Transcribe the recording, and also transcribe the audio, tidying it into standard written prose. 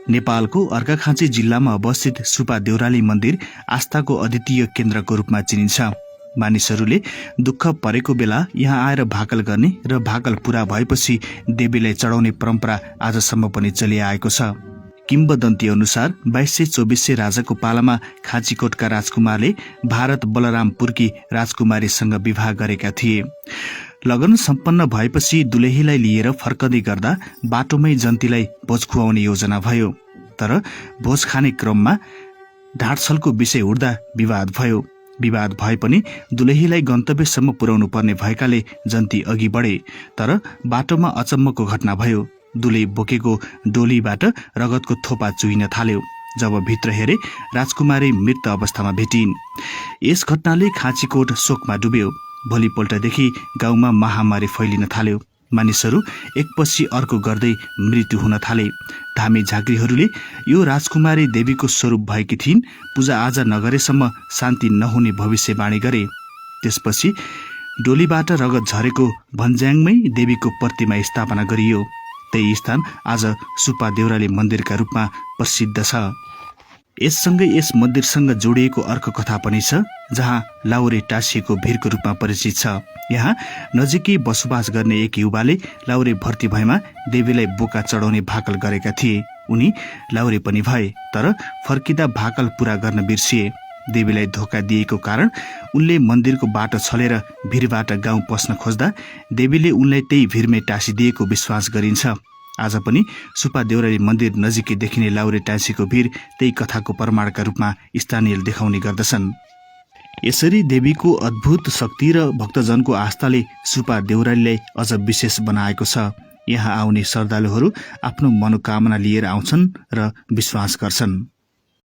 नेपालको अर्घाखाँची जिल्लामा अवस्थित सुपा देउराली मन्दिर आस्थाको अद्वितीय केन्द्रको रूपमा चिनिन्छ। मानिसहरूले दुःख परेको बेला यहाँ आएर भाकल गर्ने र भाकल पूरा भएपछि देवीलाई चढाउने परम्परा आजसम्म पनि चलिआएको छ। किम्वदन्ती अनुसार 2224 राजाको पालामा खाँचीकोटका राजकुमारले भारत बलरामपुरकी राजकुमारीसँग विवाह गरेका थिए। लगन सम्पन्न भएपछि दुलेहीलाई लिएर फर्कँदै गर्दा बाटोमै जन्तीलाई भोज खुवाउने योजना भयो। तर भोज खाने क्रममा ढाँटछलको विषय उठ्दा विवाद भयो। विवाद भए पनि दुलेहीलाई गन्तव्यसम्म पुर्याउनु पर्ने भएकाले जन्ती अघि बढे। तर बाटोमा अचम्मको घटना भयो। दुले बोकेको डोलीबाट रगतको थोपा चुहिन थाल्यो। जब भित्र हेरे राजकुमारी मृत अवस्थामा भेटिन्। यस घटनाले खाँचीकोट शोकमा डुब्यो। भोलिपल्टदेखि गाउँमा महामारी फैलिन थाल्यो। मानिसहरू एकपछि अर्को गर्दै मृत्यु हुन थाले। धामी झाँक्रीहरूले यो राजकुमारी देवीको स्वरूप भएकी थिइन्, पूजाआजा नगरेसम्म शान्ति नहुने भविष्यवाणी गरे। त्यसपछि डोलीबाट रगत झरेको भन्ज्याङमै देवीको प्रतिमा स्थापना गरियो। त्यही स्थान आज सुपा देउराली मन्दिरका रूपमा प्रसिद्ध छ। यससँगै यस मन्दिरसँग जोडिएको अर्को कथा पनि छ, जहाँ लाउरे टाँसिएको भिरको रूपमा परिचित छ। यहाँ नजिकै बसोबास गर्ने एक युवाले लाउरे भर्ती भएमा देवीलाई बोका चढाउने भाकल गरेका थिए। उनी लाउरे पनि भए, तर फर्किँदा भाकल पूरा गर्न बिर्सिए। देवीलाई धोका दिएको कारण उनले मन्दिरको बाटो छलेर भिरबाट गाउँ पस्न खोज्दा देवीले उनलाई त्यही भिरमै टाँसिदिएको विश्वास गरिन्छ। आज पनि सुपा देउराली मन्दिर नजिकै देखिने लाउरे टाँसीको भिर त्यही कथाको प्रमाणका रूपमा स्थानीयले देखाउने गर्दछन्। यसरी देवीको अद्भुत शक्ति र भक्तजनको आस्थाले सुपा देउरालीलाई अझ विशेष बनाएको छ। यहाँ आउने श्रद्धालुहरू आफ्नो मनोकामना लिएर आउँछन् र विश्वास गर्छन्।